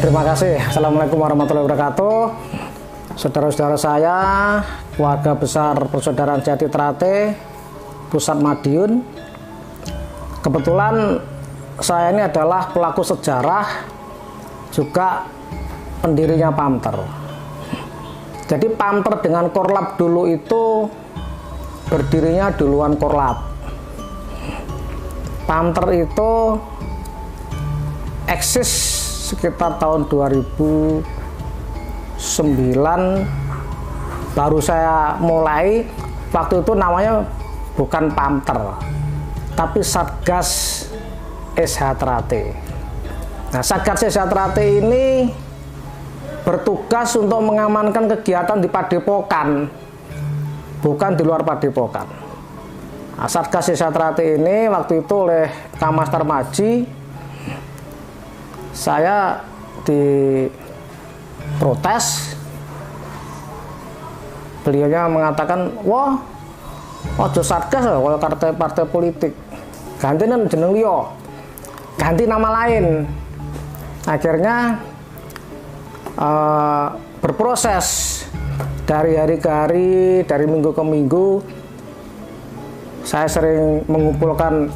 Terima kasih. Assalamualaikum warahmatullahi wabarakatuh. Saudara-saudara saya, keluarga besar Persaudaraan Sejati Trate, Pusat Madiun. Kebetulan saya ini adalah pelaku sejarah, juga pendirinya Pamter. Jadi Pamter dengan Korlap dulu itu berdirinya duluan Korlap. Pamter itu eksis sekitar tahun 2009, baru saya mulai. Waktu itu namanya bukan Pamter, tapi Satgas SH Trate. Nah, Satgas SH Trate ini bertugas untuk mengamankan kegiatan di Padepokan, bukan di luar Padepokan. Nah, Satgas SH Trate ini waktu itu oleh Kamaster Maji, saya diprotes. Beliaunya mengatakan, wah, ojo Satgas kalau partai politik, ganti jeneng liya, ganti nama lain. Akhirnya berproses dari hari ke hari, dari minggu ke minggu. Saya sering mengumpulkan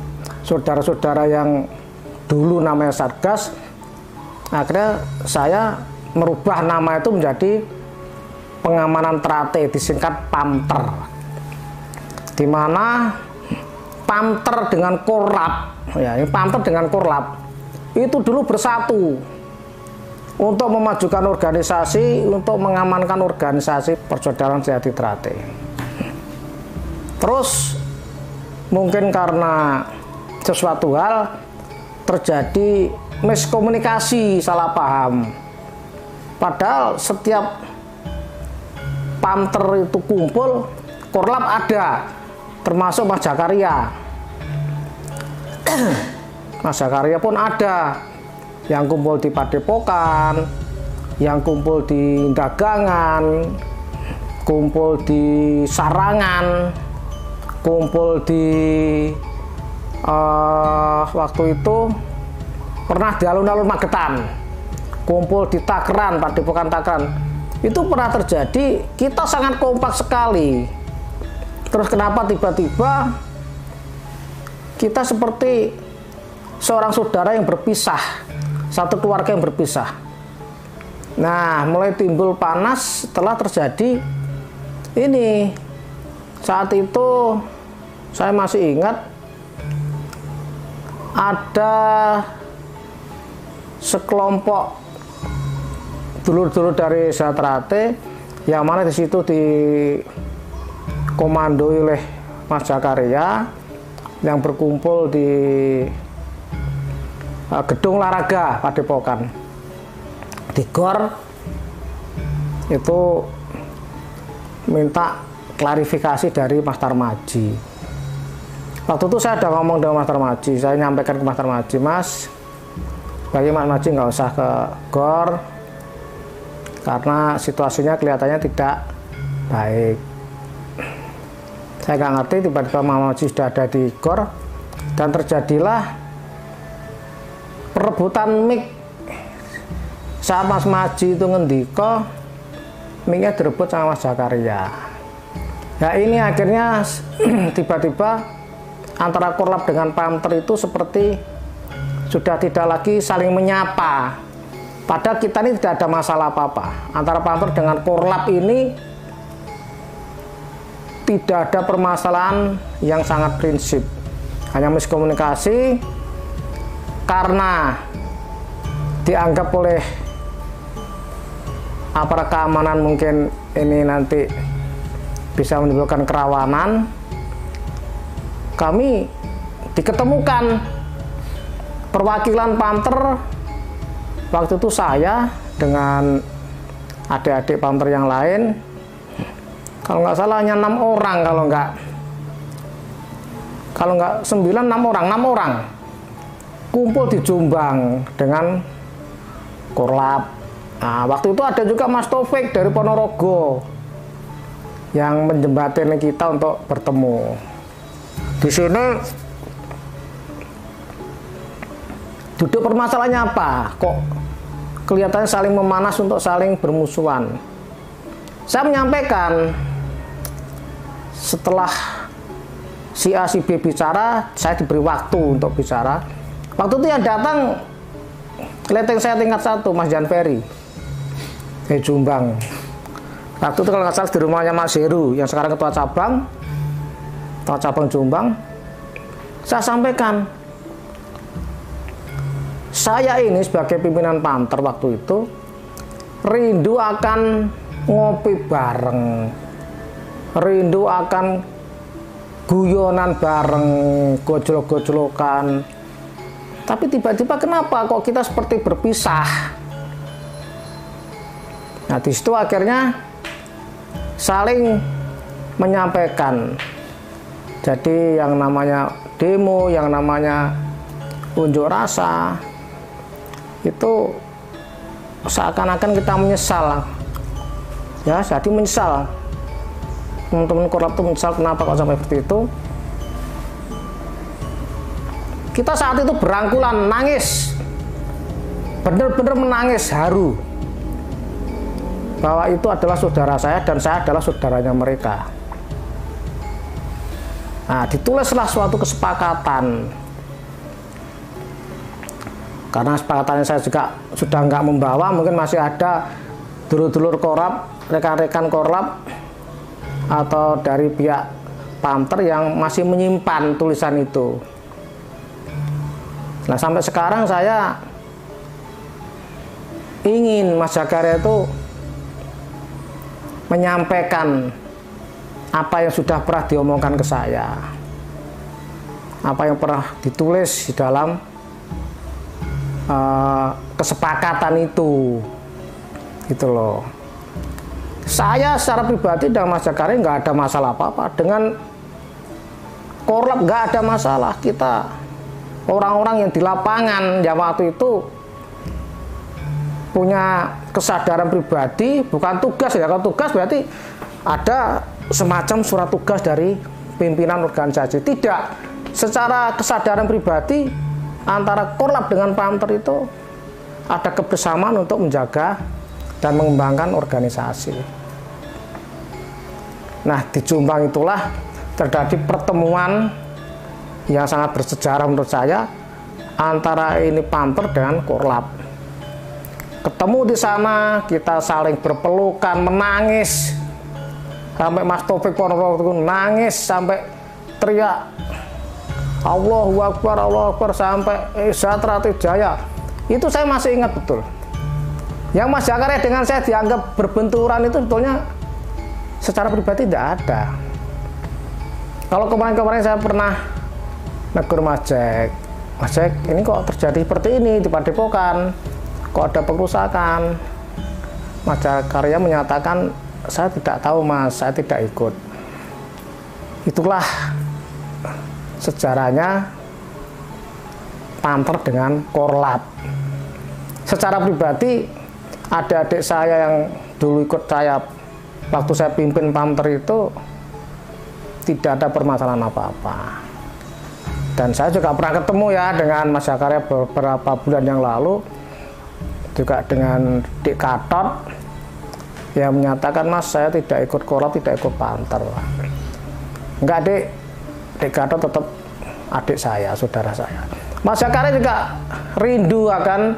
saudara-saudara yang dulu namanya Satgas. Akhirnya saya merubah nama itu menjadi Pengamanan Trate, disingkat Pamter, di mana Pamter dengan Korlap, ya, ini Pamter dengan Korlap itu dulu bersatu untuk memajukan organisasi, untuk mengamankan organisasi Persaudaraan Sejati Trate. Terus mungkin karena sesuatu hal terjadi miskomunikasi, salah paham. Padahal setiap Pamter itu kumpul, Korlap ada, termasuk Mas Jakaria. Mas Jakaria pun ada, yang kumpul di Padepokan, yang kumpul di dagangan, kumpul di sarangan, kumpul di waktu itu pernah di alun-alun Magetan, kumpul di Takran, Padepokan Takran. Itu pernah terjadi, kita sangat kompak sekali. Terus kenapa tiba-tiba kita seperti seorang saudara yang berpisah, satu keluarga yang berpisah. Nah, mulai timbul panas setelah terjadi ini. Saat itu saya masih ingat ada sekelompok dulur-dulur dari SH Trate yang mana di situ dikomandoi oleh Mas Jakaria, yang berkumpul di gedung olahraga Padepokan, di GOR, itu minta klarifikasi dari Mas Tarmaji. Waktu itu saya udah ngomong dengan Mas Tarmaji, saya nyampaikan ke Mas Tarmaji, Mas, bagi Mas Maji nggak usah ke GOR karena situasinya kelihatannya tidak baik. Saya nggak ngerti, tiba-tiba Mas Maji sudah ada di GOR dan terjadilah perebutan mic. Saat Mas Maji itu ngendiko, mic-nya direbut sama Mas Jakaria. Ya, ini akhirnya tiba-tiba antara Korlap dengan Pamter itu seperti sudah tidak lagi saling menyapa. Padahal kita ini tidak ada masalah apa-apa. Antara Pamter dengan Korlap ini tidak ada permasalahan yang sangat prinsip. Hanya miskomunikasi karena dianggap oleh aparat keamanan mungkin ini nanti bisa menimbulkan kerawanan, kami diketemukan perwakilan Panther. Waktu itu saya dengan adik-adik Panther yang lain, kalau nggak salah hanya 6 orang, kalau nggak 9, 6 orang kumpul di Jombang dengan Korlap. Nah, waktu itu ada juga Mas Taufik dari Ponorogo yang menjembatani kita untuk bertemu. Di sini duduk permasalahannya apa? Kok kelihatannya saling memanas untuk saling bermusuhan? Saya menyampaikan setelah si A si B bicara, saya diberi waktu untuk bicara. Waktu itu yang datang kelenteng saya tingkat 1, Mas Jan Ferry dari Jombang. Waktu itu kalau nggak salah di rumahnya Mas Heru yang sekarang ketua cabang Jombang. Saya sampaikan, saya ini sebagai pimpinan Panther waktu itu rindu akan ngopi bareng, rindu akan guyonan bareng, gojlok-gojlokan. Tapi tiba-tiba kenapa kok kita seperti berpisah? Nah, di situ akhirnya saling menyampaikan. Jadi yang namanya demo, yang namanya unjuk rasa, itu seakan-akan kita menyesal. Ya, jadi menyesal. Teman-teman Korlap itu menyesal kenapa kok sampai seperti itu. Kita saat itu berangkulan, nangis, benar-benar menangis, haru, bahwa itu adalah saudara saya dan saya adalah saudaranya mereka. Nah, ditulislah suatu kesepakatan. Karena kesepakatannya saya juga sudah nggak membawa, mungkin masih ada dulur-dulur Korlap, rekan-rekan Korlap, atau dari pihak Panther yang masih menyimpan tulisan itu. Nah, sampai sekarang saya ingin Mas Zakaria itu menyampaikan apa yang sudah pernah diomongkan ke saya, apa yang pernah ditulis di dalam kesepakatan itu, gitu loh. Saya secara pribadi dengan Mas Zakaria nggak ada masalah apa-apa, dengan Korlap nggak ada masalah. Kita orang-orang yang di lapangan yang waktu itu punya kesadaran pribadi, bukan tugas ya. Kalau tugas berarti ada semacam surat tugas dari pimpinan organisasi. Tidak, secara kesadaran pribadi antara Korlap dengan Panther itu ada kebersamaan untuk menjaga dan mengembangkan organisasi. Nah, di Jombang itulah terjadi pertemuan yang sangat bersejarah menurut saya antara ini Panther dengan Korlap. Ketemu di sana, kita saling berpelukan, menangis, sampai Mas Taufik Ponorogo nangis sampai teriak Allahu Akbar, sampai Zatra Jaya. Itu saya masih ingat betul. Yang Mas Zakaria dengan saya dianggap berbenturan itu sebetulnya secara pribadi tidak ada. Kalau kemarin-kemarin saya pernah negur Mas Jack, ini kok terjadi seperti ini di Padepokan, kok ada pengerusakan. Mas Zakaria menyatakan, saya tidak tahu Mas, saya tidak ikut. Itulah sejarahnya Panther dengan Korlap. Secara pribadi, adik-adik saya yang dulu ikut saya waktu saya pimpin Panther itu tidak ada permasalahan apa-apa. Dan saya juga pernah ketemu ya dengan Mas Zakaria beberapa bulan yang lalu, juga dengan Dik Gatot yang menyatakan, Mas, saya tidak ikut Korlap, tidak ikut Panther. Enggak, Dik Gatot tetap adik saya, saudara saya. Mas Zakaria juga rindu akan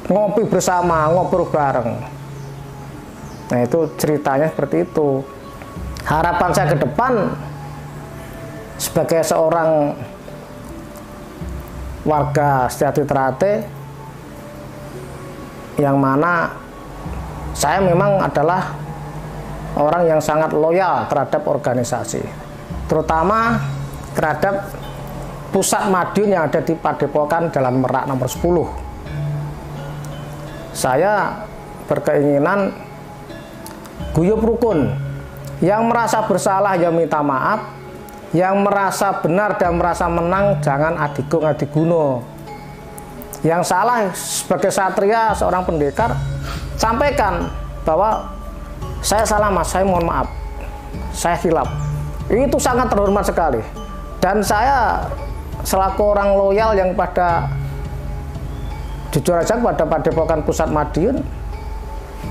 ngopi bersama, ngobrol bareng. Nah, itu ceritanya seperti itu. Harapan saya ke depan sebagai seorang warga Setiati Trate, yang mana saya memang adalah orang yang sangat loyal terhadap organisasi, terutama terhadap pusat Madiun yang ada di Padepokan Jalan Merak nomor 10. Saya berkeinginan guyub rukun, yang merasa bersalah ya minta maaf, yang merasa benar dan merasa menang jangan adigung adiguno. Yang salah sebagai satria, seorang pendekar, sampaikan bahwa saya salah mas, saya mohon maaf, saya hilaf. Itu sangat terhormat sekali. Dan saya selaku orang loyal yang pada jujur aja pada Padepokan Pusat Madiun,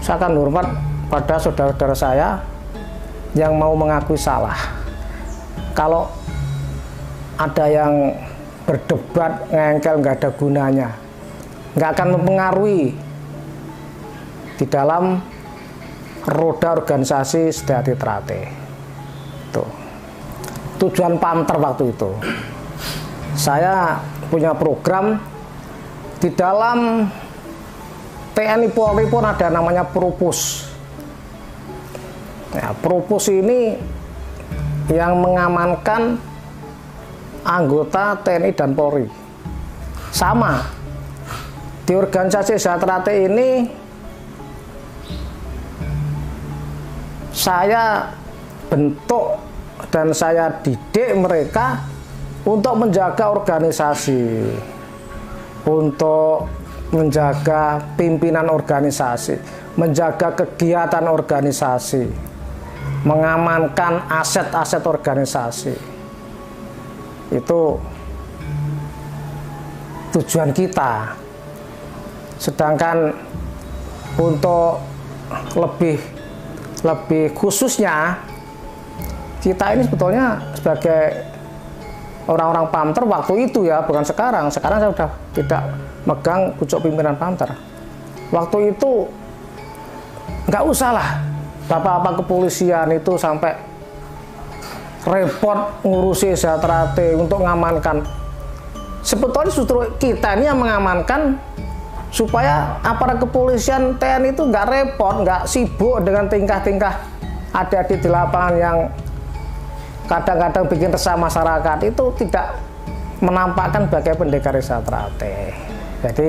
saya akan hormat pada saudara-saudara saya yang mau mengakui salah. Kalau ada yang berdebat ngengkel nggak ada gunanya, nggak akan mempengaruhi di dalam roda organisasi Sedyati Trate. Tuh. Tujuan Pamter waktu itu, saya punya program di dalam TNI Polri pun ada namanya Propus. Ya, Propus ini yang mengamankan anggota TNI dan Polri. Sama di organisasi Sedyati Trate ini, saya bentuk dan saya didik mereka untuk menjaga organisasi, untuk menjaga pimpinan organisasi, menjaga kegiatan organisasi, mengamankan aset-aset organisasi. Itu tujuan kita. Sedangkan untuk lebih khususnya, kita ini sebetulnya sebagai orang-orang Pamter waktu itu ya, bukan sekarang. Sekarang saya sudah tidak megang pucuk pimpinan Pamter. Waktu itu nggak usah lah bapak-bapak kepolisian itu sampai repot ngurusi Sedyati Trate untuk mengamankan. Sebetulnya justru kita ini yang mengamankan supaya aparat kepolisian TNI itu nggak repot, nggak sibuk dengan tingkah-tingkah adik-adik di lapangan yang kadang-kadang bikin resah masyarakat, itu tidak menampakkan sebagai pendekar Sedyati Trate. Jadi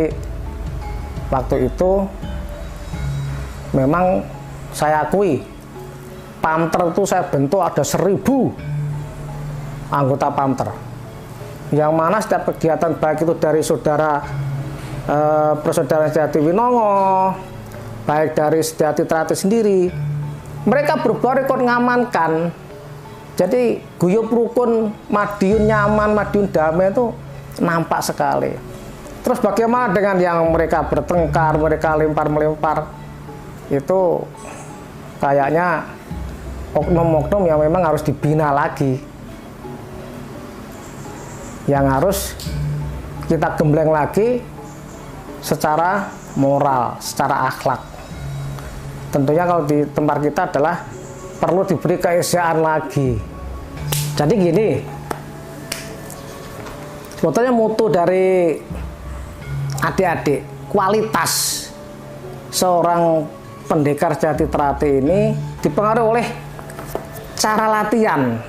waktu itu memang saya akui Pamter itu saya bentuk ada 1000 anggota Pamter, yang mana setiap kegiatan baik itu dari saudara persaudaraan Sedyati Winongo, baik dari Sedyati Trate sendiri, mereka berbuat ikut ngamankan. Jadi guyub rukun Madiun nyaman, Madiun damai itu nampak sekali. Terus bagaimana dengan yang mereka bertengkar, mereka lempar-melempar, itu kayaknya oknum-oknum yang memang harus dibina lagi, yang harus kita gembleng lagi secara moral, secara akhlak. Tentunya kalau di tempat kita adalah perlu diberi keesaan lagi. Jadi gini, sebetulnya mutu dari adik-adik, kualitas seorang pendekar Sedyati Trate ini dipengaruhi oleh cara latihan,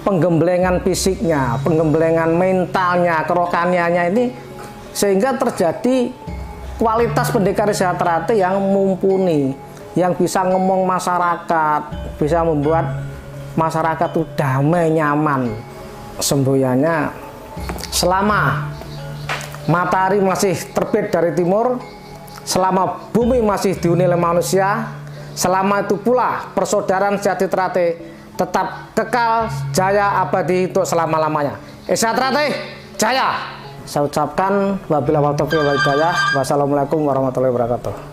penggemblengan fisiknya, penggemblengan mentalnya, kerohaniannya ini, sehingga terjadi kualitas pendekar Sedyati Trate yang mumpuni, yang bisa ngomong masyarakat, bisa membuat masyarakat itu damai, nyaman. Semboyannya, selama matahari masih terbit dari timur, selama bumi masih dihuni oleh manusia, selama itu pula persaudaraan Sedyati Trate tetap kekal jaya abadi untuk selama-lamanya. Sedyati Trate jaya. Saya ucapkan wabillahi taufiq wal hidayah. Wassalamualaikum warahmatullahi wabarakatuh.